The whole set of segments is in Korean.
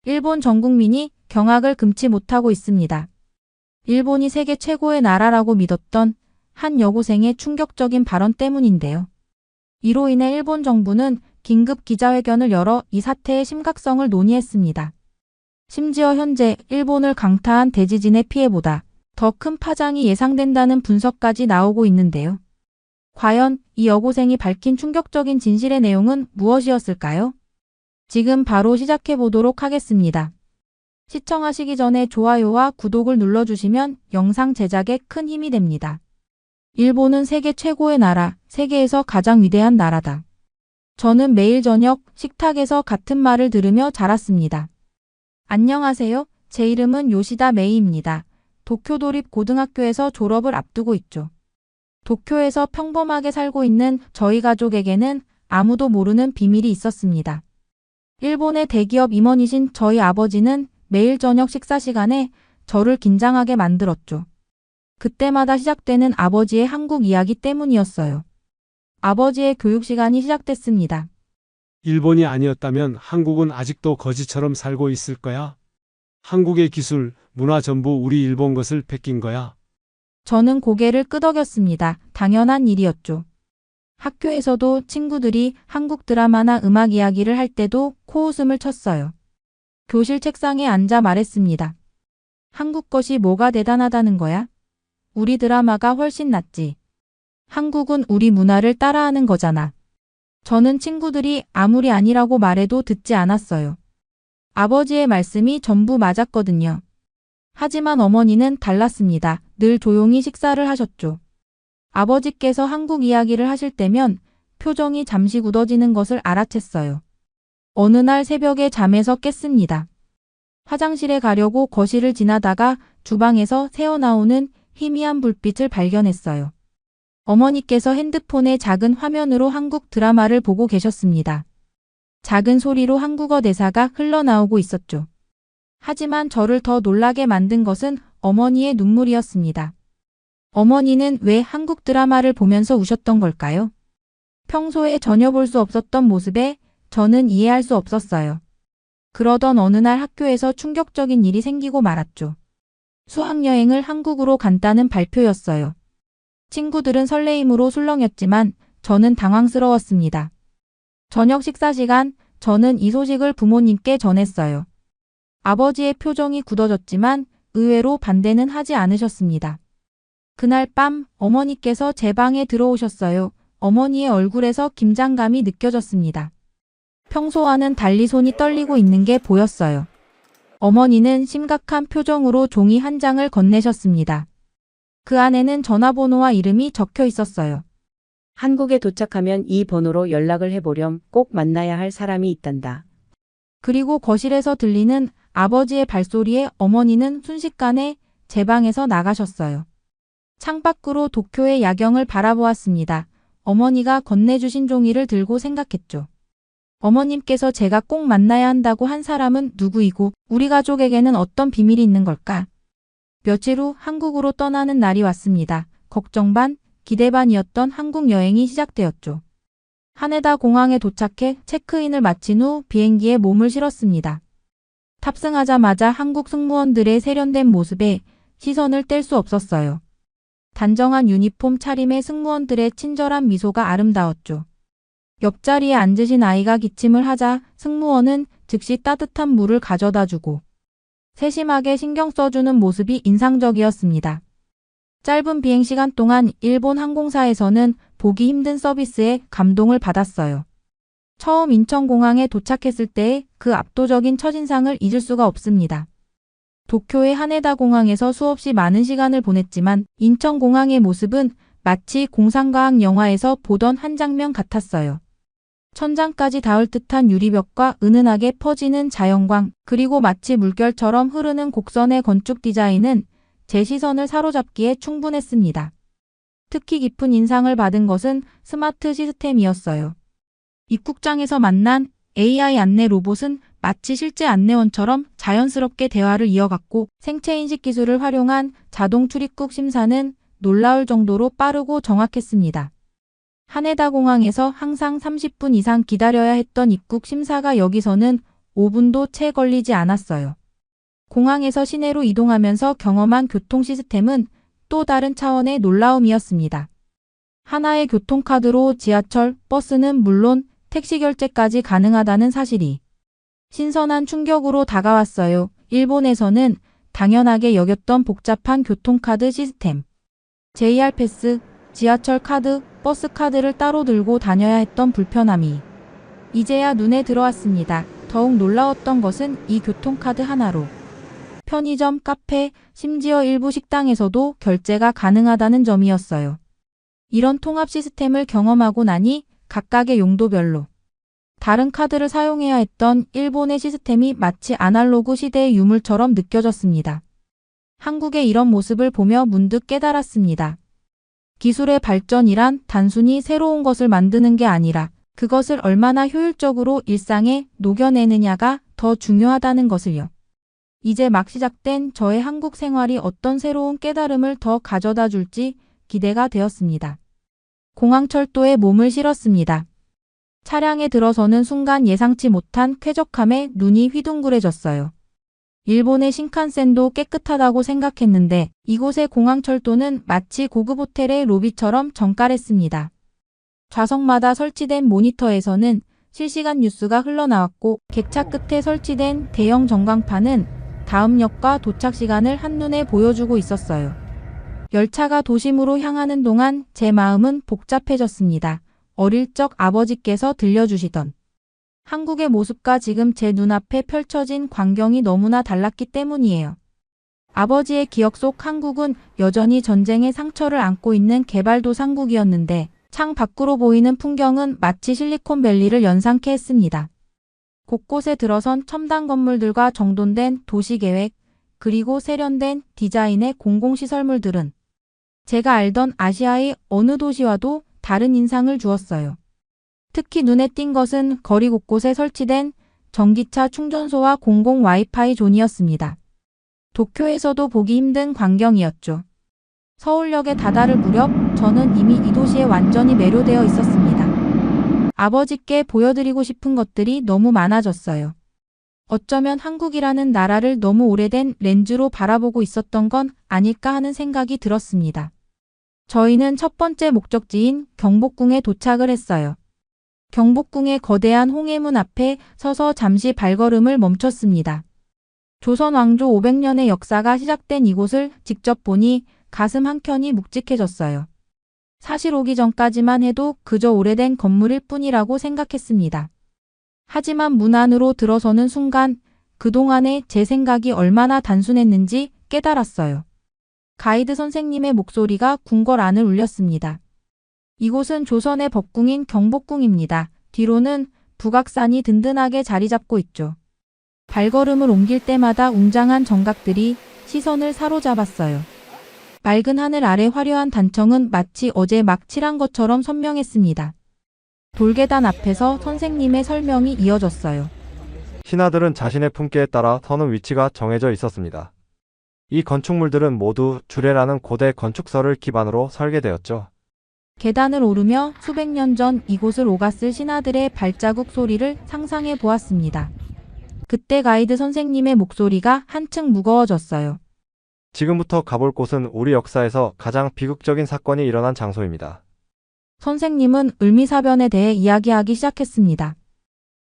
일본 전 국민이 경악을 금치 못하고 있습니다. 일본이 세계 최고의 나라라고 믿었던 한 여고생의 충격적인 발언 때문인데요. 이로 인해 일본 정부는 긴급 기자회견을 열어 이 사태의 심각성을 논의했습니다. 심지어 현재 일본을 강타한 대지진의 피해보다 더 큰 파장이 예상된다는 분석까지 나오고 있는데요. 과연 이 여고생이 밝힌 충격적인 진실의 내용은 무엇이었을까요? 지금 바로 시작해 보도록 하겠습니다. 시청하시기 전에 좋아요와 구독을 눌러주시면 영상 제작에 큰 힘이 됩니다. 일본은 세계 최고의 나라, 세계에서 가장 위대한 나라다. 저는 매일 저녁 식탁에서 같은 말을 들으며 자랐습니다. 안녕하세요. 제 이름은 요시다 메이입니다. 도쿄도립 고등학교에서 졸업을 앞두고 있죠. 도쿄에서 평범하게 살고 있는 저희 가족에게는 아무도 모르는 비밀이 있었습니다. 일본의 대기업 임원이신 저희 아버지는 매일 저녁 식사 시간에 저를 긴장하게 만들었죠. 그때마다 시작되는 아버지의 한국 이야기 때문이었어요. 아버지의 교육 시간이 시작됐습니다. 일본이 아니었다면 한국은 아직도 거지처럼 살고 있을 거야. 한국의 기술, 문화 전부 우리 일본 것을 베낀 거야. 저는 고개를 끄덕였습니다. 당연한 일이었죠. 학교에서도 친구들이 한국 드라마나 음악 이야기를 할 때도 코웃음을 쳤어요. 교실 책상에 앉아 말했습니다. 한국 것이 뭐가 대단하다는 거야? 우리 드라마가 훨씬 낫지. 한국은 우리 문화를 따라하는 거잖아. 저는 친구들이 아무리 아니라고 말해도 듣지 않았어요. 아버지의 말씀이 전부 맞았거든요. 하지만 어머니는 달랐습니다. 늘 조용히 식사를 하셨죠. 아버지께서 한국 이야기를 하실 때면 표정이 잠시 굳어지는 것을 알아챘어요. 어느 날 새벽에 잠에서 깼습니다. 화장실에 가려고 거실을 지나다가 주방에서 새어나오는 희미한 불빛을 발견했어요. 어머니께서 핸드폰의 작은 화면으로 한국 드라마를 보고 계셨습니다. 작은 소리로 한국어 대사가 흘러나오고 있었죠. 하지만 저를 더 놀라게 만든 것은 어머니의 눈물이었습니다. 어머니는 왜 한국 드라마를 보면서 우셨던 걸까요? 평소에 전혀 볼 수 없었던 모습에 저는 이해할 수 없었어요. 그러던 어느 날 학교에서 충격적인 일이 생기고 말았죠. 수학여행을 한국으로 간다는 발표였어요. 친구들은 설레임으로 술렁였지만 저는 당황스러웠습니다. 저녁 식사 시간, 저는 이 소식을 부모님께 전했어요. 아버지의 표정이 굳어졌지만 의외로 반대는 하지 않으셨습니다. 그날 밤 어머니께서 제 방에 들어오셨어요. 어머니의 얼굴에서 긴장감이 느껴졌습니다. 평소와는 달리 손이 떨리고 있는 게 보였어요. 어머니는 심각한 표정으로 종이 한 장을 건네셨습니다. 그 안에는 전화번호와 이름이 적혀 있었어요. 한국에 도착하면 이 번호로 연락을 해보렴. 꼭 만나야 할 사람이 있단다. 그리고 거실에서 들리는 아버지의 발소리에 어머니는 순식간에 제 방에서 나가셨어요. 창밖으로 도쿄의 야경을 바라보았습니다. 어머니가 건네주신 종이를 들고 생각했죠. 어머님께서 제가 꼭 만나야 한다고 한 사람은 누구이고 우리 가족에게는 어떤 비밀이 있는 걸까? 며칠 후 한국으로 떠나는 날이 왔습니다. 걱정 반, 기대 반이었던 한국 여행이 시작되었죠. 하네다 공항에 도착해 체크인을 마친 후 비행기에 몸을 실었습니다. 탑승하자마자 한국 승무원들의 세련된 모습에 시선을 뗄 수 없었어요. 단정한 유니폼 차림의 승무원들의 친절한 미소가 아름다웠죠. 옆자리에 앉으신 아이가 기침을 하자 승무원은 즉시 따뜻한 물을 가져다 주고 세심하게 신경 써주는 모습이 인상적이었습니다. 짧은 비행시간 동안 일본 항공사에서는 보기 힘든 서비스에 감동을 받았어요. 처음 인천공항에 도착했을 때의 그 압도적인 첫인상을 잊을 수가 없습니다. 도쿄의 하네다 공항에서 수없이 많은 시간을 보냈지만 인천공항의 모습은 마치 공상과학 영화에서 보던 한 장면 같았어요. 천장까지 닿을 듯한 유리벽과 은은하게 퍼지는 자연광, 그리고 마치 물결처럼 흐르는 곡선의 건축 디자인은 제 시선을 사로잡기에 충분했습니다. 특히 깊은 인상을 받은 것은 스마트 시스템이었어요. 입국장에서 만난 AI 안내 로봇은 마치 실제 안내원처럼 자연스럽게 대화를 이어갔고 생체인식 기술을 활용한 자동 출입국 심사는 놀라울 정도로 빠르고 정확했습니다. 하네다 공항에서 항상 30분 이상 기다려야 했던 입국 심사가 여기서는 5분도 채 걸리지 않았어요. 공항에서 시내로 이동하면서 경험한 교통 시스템은 또 다른 차원의 놀라움이었습니다. 하나의 교통카드로 지하철, 버스는 물론 택시 결제까지 가능하다는 사실이 신선한 충격으로 다가왔어요. 일본에서는 당연하게 여겼던 복잡한 교통카드 시스템, JR 패스, 지하철 카드, 버스 카드를 따로 들고 다녀야 했던 불편함이 이제야 눈에 들어왔습니다. 더욱 놀라웠던 것은 이 교통카드 하나로 편의점, 카페, 심지어 일부 식당에서도 결제가 가능하다는 점이었어요. 이런 통합 시스템을 경험하고 나니 각각의 용도별로 다른 카드를 사용해야 했던 일본의 시스템이 마치 아날로그 시대의 유물처럼 느껴졌습니다. 한국의 이런 모습을 보며 문득 깨달았습니다. 기술의 발전이란 단순히 새로운 것을 만드는 게 아니라 그것을 얼마나 효율적으로 일상에 녹여내느냐가 더 중요하다는 것을요. 이제 막 시작된 저의 한국 생활이 어떤 새로운 깨달음을 더 가져다 줄지 기대가 되었습니다. 공항철도에 몸을 실었습니다. 차량에 들어서는 순간 예상치 못한 쾌적함에 눈이 휘둥그레졌어요. 일본의 신칸센도 깨끗하다고 생각했는데 이곳의 공항철도는 마치 고급 호텔의 로비처럼 정갈했습니다. 좌석마다 설치된 모니터에서는 실시간 뉴스가 흘러나왔고 객차 끝에 설치된 대형 전광판은 다음 역과 도착 시간을 한눈에 보여주고 있었어요. 열차가 도심으로 향하는 동안 제 마음은 복잡해졌습니다. 어릴 적 아버지께서 들려주시던 한국의 모습과 지금 제 눈앞에 펼쳐진 광경이 너무나 달랐기 때문이에요. 아버지의 기억 속 한국은 여전히 전쟁의 상처를 안고 있는 개발도상국이었는데 창 밖으로 보이는 풍경은 마치 실리콘밸리를 연상케 했습니다. 곳곳에 들어선 첨단 건물들과 정돈된 도시계획, 그리고 세련된 디자인의 공공시설물들은 제가 알던 아시아의 어느 도시와도 다른 인상을 주었어요. 특히 눈에 띈 것은 거리 곳곳에 설치된 전기차 충전소와 공공 와이파이 존이었습니다. 도쿄에서도 보기 힘든 광경이었죠. 서울역에 다다를 무렵 저는 이미 이 도시에 완전히 매료되어 있었습니다. 아버지께 보여드리고 싶은 것들이 너무 많아졌어요. 어쩌면 한국이라는 나라를 너무 오래된 렌즈로 바라보고 있었던 건 아닐까 하는 생각이 들었습니다. 저희는 첫 번째 목적지인 경복궁에 도착을 했어요. 경복궁의 거대한 홍해문 앞에 서서 잠시 발걸음을 멈췄습니다. 조선 왕조 500년의 역사가 시작된 이곳을 직접 보니 가슴 한켠이 묵직해졌어요. 사실 오기 전까지만 해도 그저 오래된 건물일 뿐이라고 생각했습니다. 하지만 문 안으로 들어서는 순간 그동안의 제 생각이 얼마나 단순했는지 깨달았어요. 가이드 선생님의 목소리가 궁궐 안을 울렸습니다. 이곳은 조선의 법궁인 경복궁입니다. 뒤로는 북악산이 든든하게 자리 잡고 있죠. 발걸음을 옮길 때마다 웅장한 정각들이 시선을 사로잡았어요. 맑은 하늘 아래 화려한 단청은 마치 어제 막 칠한 것처럼 선명했습니다. 돌계단 앞에서 선생님의 설명이 이어졌어요. 신하들은 자신의 품기에 따라 서는 위치가 정해져 있었습니다. 이 건축물들은 모두 주례라는 고대 건축설을 기반으로 설계되었죠. 계단을 오르며 수백 년 전 이곳을 오갔을 신하들의 발자국 소리를 상상해 보았습니다. 그때 가이드 선생님의 목소리가 한층 무거워졌어요. 지금부터 가볼 곳은 우리 역사에서 가장 비극적인 사건이 일어난 장소입니다. 선생님은 을미사변에 대해 이야기하기 시작했습니다.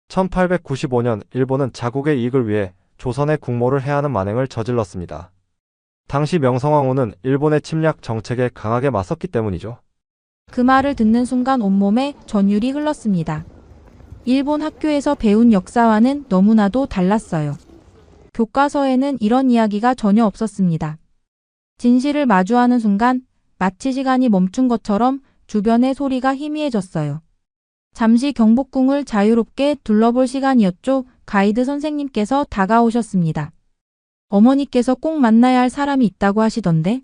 1895년 일본은 자국의 이익을 위해 조선의 국모를 해하는 만행을 저질렀습니다. 당시 명성황후는 일본의 침략 정책에 강하게 맞섰기 때문이죠. 그 말을 듣는 순간 온몸에 전율이 흘렀습니다. 일본 학교에서 배운 역사와는 너무나도 달랐어요. 교과서에는 이런 이야기가 전혀 없었습니다. 진실을 마주하는 순간 마치 시간이 멈춘 것처럼 주변의 소리가 희미해졌어요. 잠시 경복궁을 자유롭게 둘러볼 시간이었죠. 가이드 선생님께서 다가오셨습니다. 어머니께서 꼭 만나야 할 사람이 있다고 하시던데?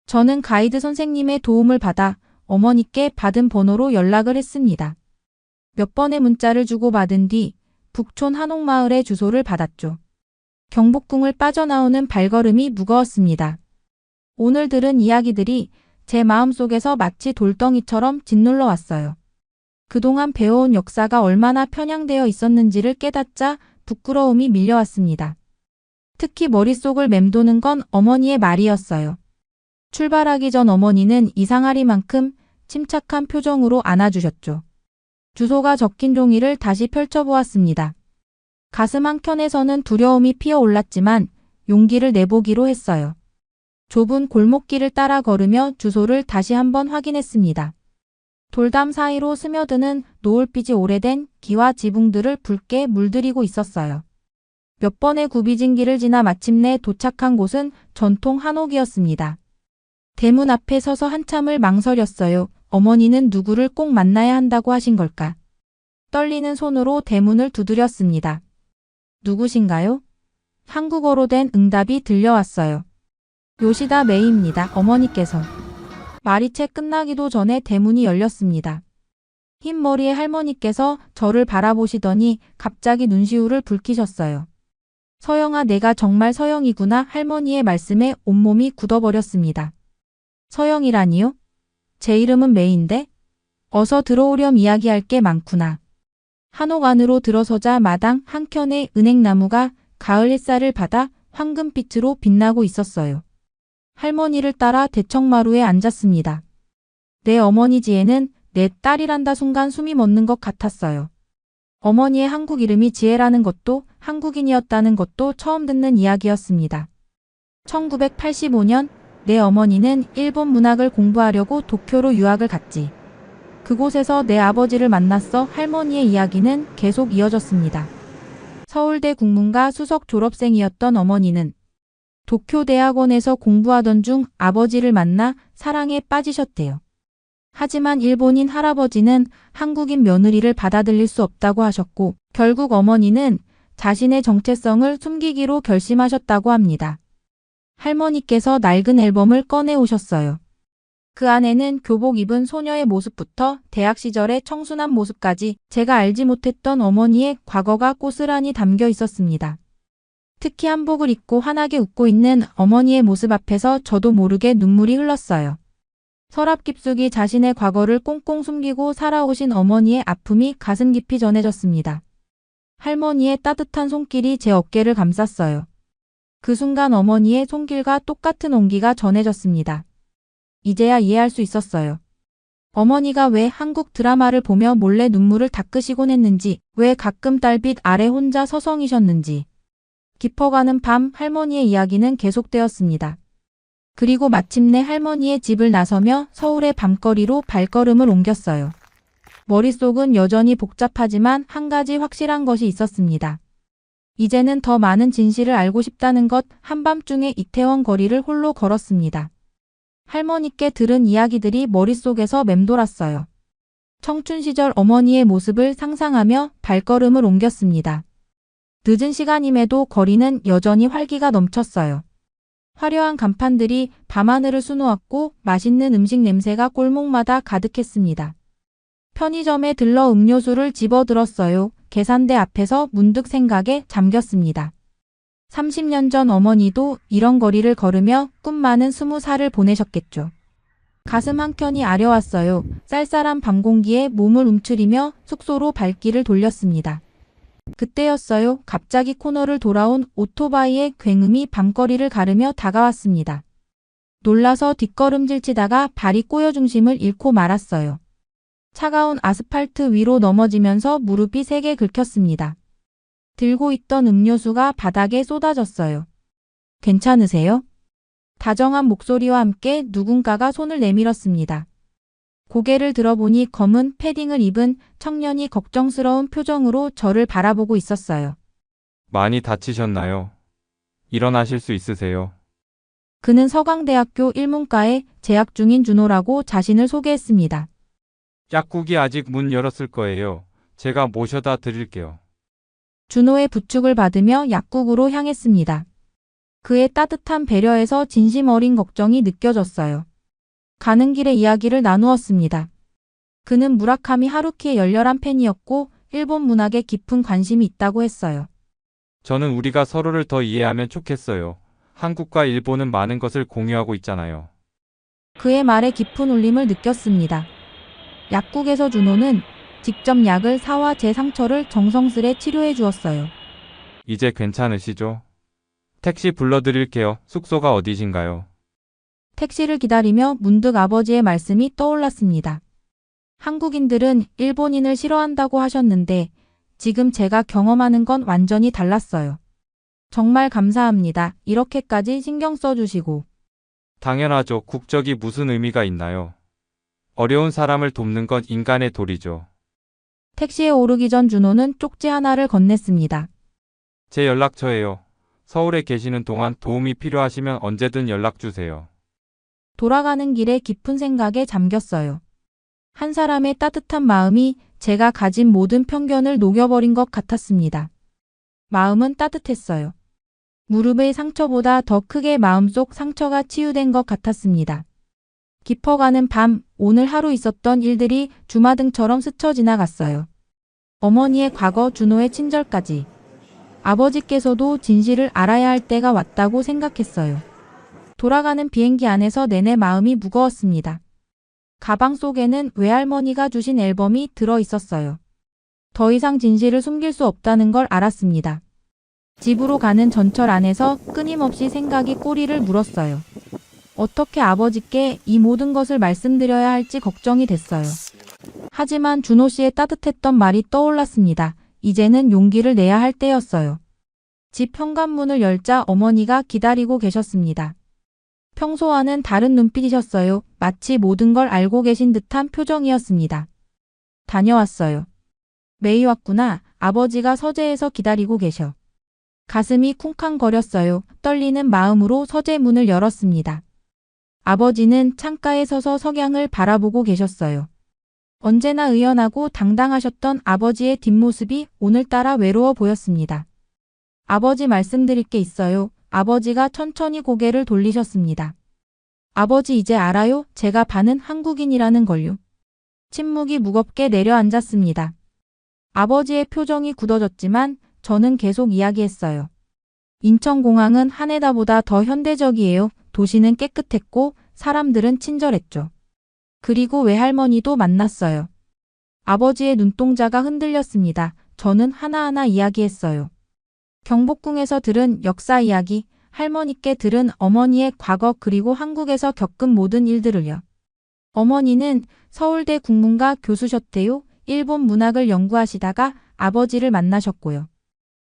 저는 가이드 선생님의 도움을 받아 어머니께 받은 번호로 연락을 했습니다. 몇 번의 문자를 주고받은 뒤 북촌 한옥마을의 주소를 받았죠. 경복궁을 빠져나오는 발걸음이 무거웠습니다. 오늘 들은 이야기들이 제 마음속에서 마치 돌덩이처럼 짓눌러 왔어요. 그동안 배워온 역사가 얼마나 편향되어 있었는지를 깨닫자 부끄러움이 밀려왔습니다. 특히 머릿속을 맴도는 건 어머니의 말이었어요. 출발하기 전 어머니는 이상하리만큼 침착한 표정으로 안아주셨죠. 주소가 적힌 종이를 다시 펼쳐보았습니다. 가슴 한켠에서는 두려움이 피어올랐지만 용기를 내보기로 했어요. 좁은 골목길을 따라 걸으며 주소를 다시 한번 확인했습니다. 돌담 사이로 스며드는 노을빛이 오래된 기와 지붕들을 붉게 물들이고 있었어요. 몇 번의 굽이진 길을 지나 마침내 도착한 곳은 전통 한옥이었습니다. 대문 앞에 서서 한참을 망설였어요. 어머니는 누구를 꼭 만나야 한다고 하신 걸까? 떨리는 손으로 대문을 두드렸습니다. 누구신가요? 한국어로 된 응답이 들려왔어요. 요시다 메이입니다. 어머니께서. 말이 채 끝나기도 전에 대문이 열렸습니다. 흰 머리의 할머니께서 저를 바라보시더니 갑자기 눈시울을 붉히셨어요. 서영아, 내가 정말 서영이구나. 할머니의 말씀에 온몸이 굳어버렸습니다. 서영이라니요? 제 이름은 메이인데? 어서 들어오렴, 이야기할 게 많구나. 한옥 안으로 들어서자 마당 한켠의 은행나무가 가을 햇살을 받아 황금빛으로 빛나고 있었어요. 할머니를 따라 대청마루에 앉았습니다. 내 어머니 지혜는 내 딸이란다. 순간 숨이 멎는 것 같았어요. 어머니의 한국 이름이 지혜라는 것도 한국인이었다는 것도 처음 듣는 이야기였습니다. 1985년 내 어머니는 일본 문학을 공부하려고 도쿄로 유학을 갔지. 그곳에서 내 아버지를 만났어. 할머니의 이야기는 계속 이어졌습니다. 서울대 국문과 수석 졸업생이었던 어머니는 도쿄 대학원에서 공부하던 중 아버지를 만나 사랑에 빠지셨대요. 하지만 일본인 할아버지는 한국인 며느리를 받아들일 수 없다고 하셨고 결국 어머니는 자신의 정체성을 숨기기로 결심하셨다고 합니다. 할머니께서 낡은 앨범을 꺼내 오셨어요. 그 안에는 교복 입은 소녀의 모습부터 대학 시절의 청순한 모습까지 제가 알지 못했던 어머니의 과거가 고스란히 담겨 있었습니다. 특히 한복을 입고 환하게 웃고 있는 어머니의 모습 앞에서 저도 모르게 눈물이 흘렀어요. 서랍 깊숙이 자신의 과거를 꽁꽁 숨기고 살아오신 어머니의 아픔이 가슴 깊이 전해졌습니다. 할머니의 따뜻한 손길이 제 어깨를 감쌌어요. 그 순간 어머니의 손길과 똑같은 온기가 전해졌습니다. 이제야 이해할 수 있었어요. 어머니가 왜 한국 드라마를 보며 몰래 눈물을 닦으시곤 했는지, 왜 가끔 딸빛 아래 혼자 서성이셨는지. 깊어가는 밤 할머니의 이야기는 계속되었습니다. 그리고 마침내 할머니의 집을 나서며 서울의 밤거리로 발걸음을 옮겼어요. 머릿속은 여전히 복잡하지만 한 가지 확실한 것이 있었습니다. 이제는 더 많은 진실을 알고 싶다는 것. 한밤중에 이태원 거리를 홀로 걸었습니다. 할머니께 들은 이야기들이 머릿속에서 맴돌았어요. 청춘 시절 어머니의 모습을 상상하며 발걸음을 옮겼습니다. 늦은 시간임에도 거리는 여전히 활기가 넘쳤어요. 화려한 간판들이 밤하늘을 수놓았고 맛있는 음식 냄새가 골목마다 가득했습니다. 편의점에 들러 음료수를 집어들었어요. 계산대 앞에서 문득 생각에 잠겼습니다. 30년 전 어머니도 이런 거리를 걸으며 꿈 많은 20살을 보내셨겠죠. 가슴 한켠이 아려왔어요. 쌀쌀한 밤 공기에 몸을 움츠리며 숙소로 발길을 돌렸습니다. 그때였어요. 갑자기 코너를 돌아온 오토바이의 굉음이 밤거리를 가르며 다가왔습니다. 놀라서 뒷걸음질 치다가 발이 꼬여 중심을 잃고 말았어요. 차가운 아스팔트 위로 넘어지면서 무릎이 세게 긁혔습니다. 들고 있던 음료수가 바닥에 쏟아졌어요. 괜찮으세요? 다정한 목소리와 함께 누군가가 손을 내밀었습니다. 고개를 들어보니 검은 패딩을 입은 청년이 걱정스러운 표정으로 저를 바라보고 있었어요. 많이 다치셨나요? 일어나실 수 있으세요? 그는 서강대학교 일문과에 재학 중인 준호라고 자신을 소개했습니다. 약국이 아직 문 열었을 거예요. 제가 모셔다 드릴게요. 준호의 부축을 받으며 약국으로 향했습니다. 그의 따뜻한 배려에서 진심 어린 걱정이 느껴졌어요. 가는 길에 이야기를 나누었습니다. 그는 무라카미 하루키의 열렬한 팬이었고 일본 문학에 깊은 관심이 있다고 했어요. 저는 우리가 서로를 더 이해하면 좋겠어요. 한국과 일본은 많은 것을 공유하고 있잖아요. 그의 말에 깊은 울림을 느꼈습니다. 약국에서 준호는 직접 약을 사와 제 상처를 정성스레 치료해 주었어요. 이제 괜찮으시죠? 택시 불러드릴게요. 숙소가 어디신가요? 택시를 기다리며 문득 아버지의 말씀이 떠올랐습니다. 한국인들은 일본인을 싫어한다고 하셨는데 지금 제가 경험하는 건 완전히 달랐어요. 정말 감사합니다. 이렇게까지 신경 써주시고. 당연하죠. 국적이 무슨 의미가 있나요? 어려운 사람을 돕는 건 인간의 도리죠. 택시에 오르기 전 준호는 쪽지 하나를 건넸습니다. 제 연락처예요. 서울에 계시는 동안 도움이 필요하시면 언제든 연락 주세요. 돌아가는 길에 깊은 생각에 잠겼어요. 한 사람의 따뜻한 마음이 제가 가진 모든 편견을 녹여버린 것 같았습니다. 마음은 따뜻했어요. 무릎의 상처보다 더 크게 마음속 상처가 치유된 것 같았습니다. 깊어가는 밤, 오늘 하루 있었던 일들이 주마등처럼 스쳐 지나갔어요. 어머니의 과거, 준호의 친절까지. 아버지께서도 진실을 알아야 할 때가 왔다고 생각했어요. 돌아가는 비행기 안에서 내내 마음이 무거웠습니다. 가방 속에는 외할머니가 주신 앨범이 들어 있었어요. 더 이상 진실을 숨길 수 없다는 걸 알았습니다. 집으로 가는 전철 안에서 끊임없이 생각이 꼬리를 물었어요. 어떻게 아버지께 이 모든 것을 말씀드려야 할지 걱정이 됐어요. 하지만 준호 씨의 따뜻했던 말이 떠올랐습니다. 이제는 용기를 내야 할 때였어요. 집 현관문을 열자 어머니가 기다리고 계셨습니다. 평소와는 다른 눈빛이셨어요. 마치 모든 걸 알고 계신 듯한 표정이었습니다. 다녀왔어요. 메이 왔구나. 아버지가 서재에서 기다리고 계셔. 가슴이 쿵쾅거렸어요. 떨리는 마음으로 서재 문을 열었습니다. 아버지는 창가에 서서 석양을 바라보고 계셨어요. 언제나 의연하고 당당하셨던 아버지의 뒷모습이 오늘따라 외로워 보였습니다. 아버지 말씀드릴 게 있어요. 아버지가 천천히 고개를 돌리셨습니다. 아버지 이제 알아요? 제가 반은 한국인이라는 걸요. 침묵이 무겁게 내려앉았습니다. 아버지의 표정이 굳어졌지만 저는 계속 이야기했어요. 인천공항은 하네다보다 더 현대적이에요. 도시는 깨끗했고 사람들은 친절했죠. 그리고 외할머니도 만났어요. 아버지의 눈동자가 흔들렸습니다. 저는 하나하나 이야기했어요. 경복궁에서 들은 역사 이야기, 할머니께 들은 어머니의 과거 그리고 한국에서 겪은 모든 일들을요. 어머니는 서울대 국문과 교수셨대요. 일본 문학을 연구하시다가 아버지를 만나셨고요.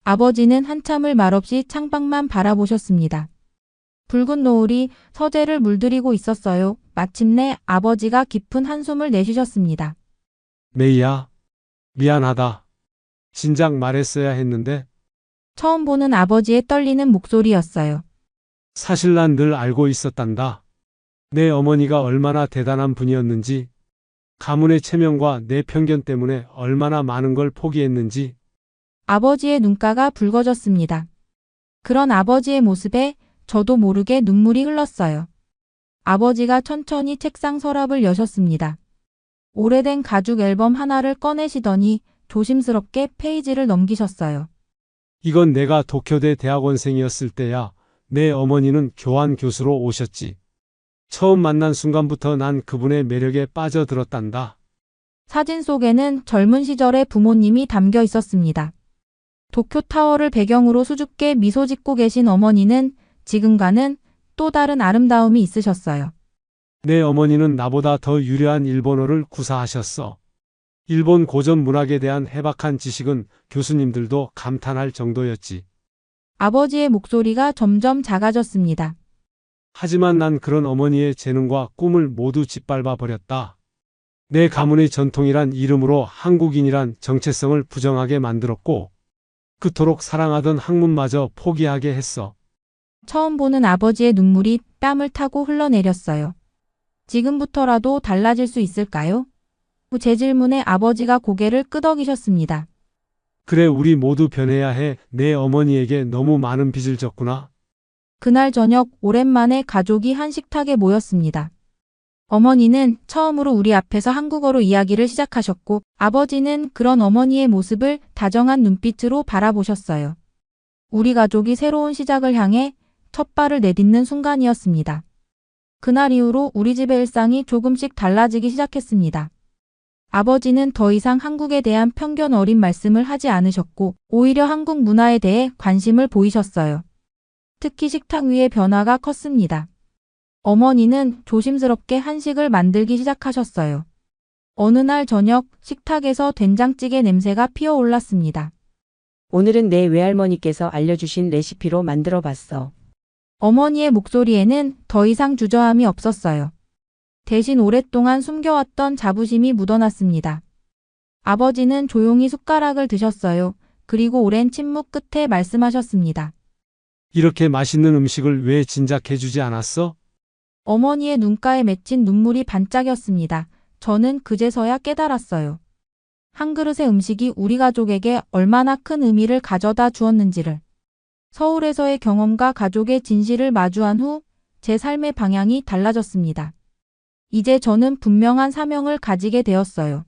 아버지는 한참을 말없이 창밖만 바라보셨습니다. 붉은 노을이 서재를 물들이고 있었어요. 마침내 아버지가 깊은 한숨을 내쉬셨습니다. 메이야, 미안하다. 진작 말했어야 했는데 처음 보는 아버지의 떨리는 목소리였어요. 사실 난 늘 알고 있었단다. 내 어머니가 얼마나 대단한 분이었는지, 가문의 체면과 내 편견 때문에 얼마나 많은 걸 포기했는지. 아버지의 눈가가 붉어졌습니다. 그런 아버지의 모습에 저도 모르게 눈물이 흘렀어요. 아버지가 천천히 책상 서랍을 여셨습니다. 오래된 가죽 앨범 하나를 꺼내시더니 조심스럽게 페이지를 넘기셨어요. 이건 내가 도쿄대 대학원생이었을 때야. 내 어머니는 교환 교수로 오셨지. 처음 만난 순간부터 난 그분의 매력에 빠져들었단다. 사진 속에는 젊은 시절의 부모님이 담겨 있었습니다. 도쿄타워를 배경으로 수줍게 미소 짓고 계신 어머니는 지금과는 또 다른 아름다움이 있으셨어요. 내 어머니는 나보다 더 유려한 일본어를 구사하셨어. 일본 고전 문학에 대한 해박한 지식은 교수님들도 감탄할 정도였지. 아버지의 목소리가 점점 작아졌습니다. 하지만 난 그런 어머니의 재능과 꿈을 모두 짓밟아 버렸다. 내 가문의 전통이란 이름으로 한국인이란 정체성을 부정하게 만들었고, 그토록 사랑하던 학문마저 포기하게 했어. 처음 보는 아버지의 눈물이 뺨을 타고 흘러내렸어요. 지금부터라도 달라질 수 있을까요? 제 질문에 아버지가 고개를 끄덕이셨습니다. 그래, 우리 모두 변해야 해. 내 어머니에게 너무 많은 빚을 졌구나. 그날 저녁 오랜만에 가족이 한식탁에 모였습니다. 어머니는 처음으로 우리 앞에서 한국어로 이야기를 시작하셨고 아버지는 그런 어머니의 모습을 다정한 눈빛으로 바라보셨어요. 우리 가족이 새로운 시작을 향해 첫 발을 내딛는 순간이었습니다. 그날 이후로 우리 집의 일상이 조금씩 달라지기 시작했습니다. 아버지는 더 이상 한국에 대한 편견 어린 말씀을 하지 않으셨고 오히려 한국 문화에 대해 관심을 보이셨어요. 특히 식탁 위의 변화가 컸습니다. 어머니는 조심스럽게 한식을 만들기 시작하셨어요. 어느 날 저녁 식탁에서 된장찌개 냄새가 피어올랐습니다. 오늘은 내 외할머니께서 알려주신 레시피로 만들어 봤어. 어머니의 목소리에는 더 이상 주저함이 없었어요. 대신 오랫동안 숨겨왔던 자부심이 묻어났습니다. 아버지는 조용히 숟가락을 드셨어요. 그리고 오랜 침묵 끝에 말씀하셨습니다. 이렇게 맛있는 음식을 왜 진작해주지 않았어? 어머니의 눈가에 맺힌 눈물이 반짝였습니다. 저는 그제서야 깨달았어요. 한 그릇의 음식이 우리 가족에게 얼마나 큰 의미를 가져다 주었는지를. 서울에서의 경험과 가족의 진실을 마주한 후 제 삶의 방향이 달라졌습니다. 이제 저는 분명한 사명을 가지게 되었어요.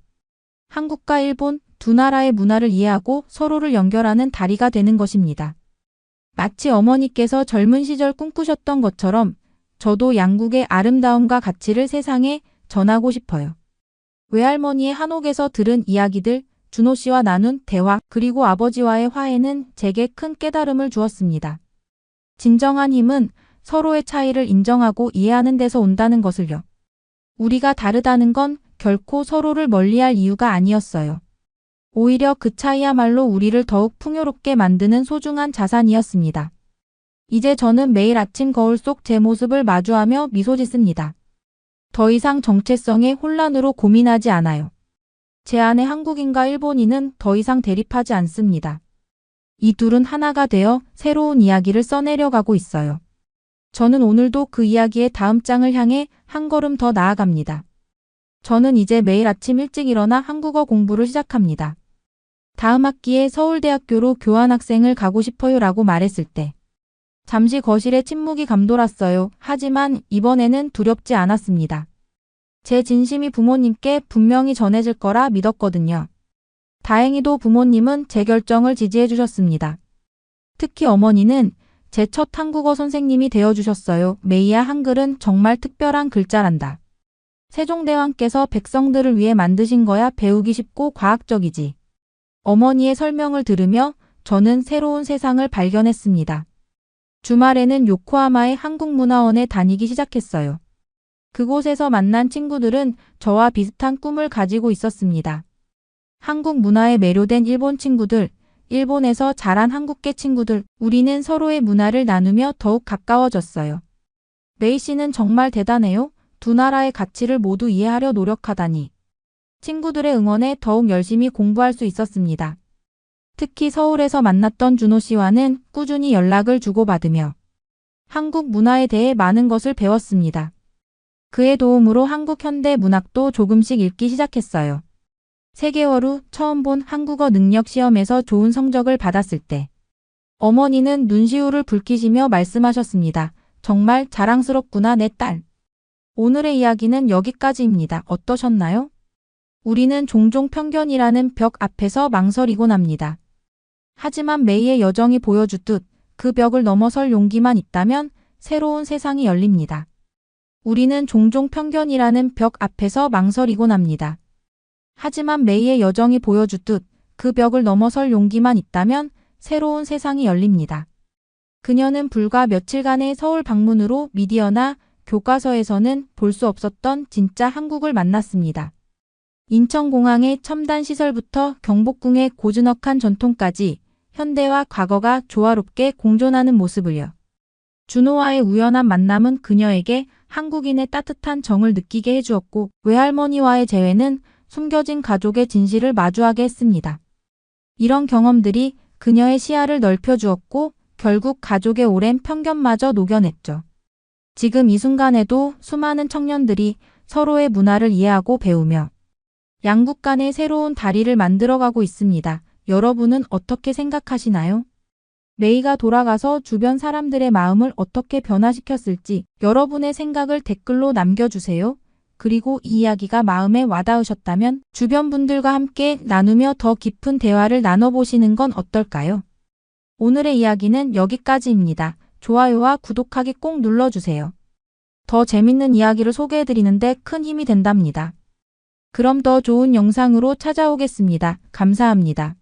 한국과 일본 두 나라의 문화를 이해하고 서로를 연결하는 다리가 되는 것입니다. 마치 어머니께서 젊은 시절 꿈꾸셨던 것처럼 저도 양국의 아름다움과 가치를 세상에 전하고 싶어요. 외할머니의 한옥에서 들은 이야기들, 준호 씨와 나눈 대화, 그리고 아버지와의 화해는 제게 큰 깨달음을 주었습니다. 진정한 힘은 서로의 차이를 인정하고 이해하는 데서 온다는 것을요. 우리가 다르다는 건 결코 서로를 멀리할 이유가 아니었어요. 오히려 그 차이야말로 우리를 더욱 풍요롭게 만드는 소중한 자산이었습니다. 이제 저는 매일 아침 거울 속 제 모습을 마주하며 미소 짓습니다. 더 이상 정체성의 혼란으로 고민하지 않아요. 제 안에 한국인과 일본인은 더 이상 대립하지 않습니다. 이 둘은 하나가 되어 새로운 이야기를 써내려가고 있어요. 저는 오늘도 그 이야기의 다음 장을 향해 한 걸음 더 나아갑니다. 저는 이제 매일 아침 일찍 일어나 한국어 공부를 시작합니다. 다음 학기에 서울대학교로 교환학생을 가고 싶어요 라고 말했을 때 잠시 거실에 침묵이 감돌았어요. 하지만 이번에는 두렵지 않았습니다. 제 진심이 부모님께 분명히 전해질 거라 믿었거든요. 다행히도 부모님은 제 결정을 지지해 주셨습니다. 특히 어머니는 제 첫 한국어 선생님이 되어주셨어요. 메이야, 한글은 정말 특별한 글자란다. 세종대왕께서 백성들을 위해 만드신 거야. 배우기 쉽고 과학적이지. 어머니의 설명을 들으며 저는 새로운 세상을 발견했습니다. 주말에는 요코하마의 한국문화원에 다니기 시작했어요. 그곳에서 만난 친구들은 저와 비슷한 꿈을 가지고 있었습니다. 한국 문화에 매료된 일본 친구들, 일본에서 자란 한국계 친구들, 우리는 서로의 문화를 나누며 더욱 가까워졌어요. 메이 씨는 정말 대단해요. 두 나라의 가치를 모두 이해하려 노력하다니. 친구들의 응원에 더욱 열심히 공부할 수 있었습니다. 특히 서울에서 만났던 준호 씨와는 꾸준히 연락을 주고받으며 한국 문화에 대해 많은 것을 배웠습니다. 그의 도움으로 한국 현대 문학도 조금씩 읽기 시작했어요. 3개월 후 처음 본 한국어 능력 시험에서 좋은 성적을 받았을 때 어머니는 눈시울을 붉히시며 말씀하셨습니다. 정말 자랑스럽구나 내 딸. 오늘의 이야기는 여기까지입니다. 어떠셨나요? 우리는 종종 편견이라는 벽 앞에서 망설이곤 합니다. 하지만 메이의 여정이 보여주듯 그 벽을 넘어설 용기만 있다면 새로운 세상이 열립니다. 우리는 종종 편견이라는 벽 앞에서 망설이곤 합니다. 하지만 메이의 여정이 보여주듯 그 벽을 넘어설 용기만 있다면 새로운 세상이 열립니다. 그녀는 불과 며칠간의 서울 방문으로 미디어나 교과서에서는 볼 수 없었던 진짜 한국을 만났습니다. 인천공항의 첨단 시설부터 경복궁의 고즈넉한 전통까지 현대와 과거가 조화롭게 공존하는 모습을요. 준호와의 우연한 만남은 그녀에게 한국인의 따뜻한 정을 느끼게 해주었고 외할머니와의 재회는 숨겨진 가족의 진실을 마주하게 했습니다. 이런 경험들이 그녀의 시야를 넓혀주었고 결국 가족의 오랜 편견마저 녹여냈죠. 지금 이 순간에도 수많은 청년들이 서로의 문화를 이해하고 배우며 양국 간의 새로운 다리를 만들어가고 있습니다. 여러분은 어떻게 생각하시나요? 메이가 돌아가서 주변 사람들의 마음을 어떻게 변화시켰을지 여러분의 생각을 댓글로 남겨주세요. 그리고 이 이야기가 마음에 와닿으셨다면 주변 분들과 함께 나누며 더 깊은 대화를 나눠보시는 건 어떨까요? 오늘의 이야기는 여기까지입니다. 좋아요와 구독하기 꼭 눌러주세요. 더 재밌는 이야기를 소개해드리는데 큰 힘이 된답니다. 그럼 더 좋은 영상으로 찾아오겠습니다. 감사합니다.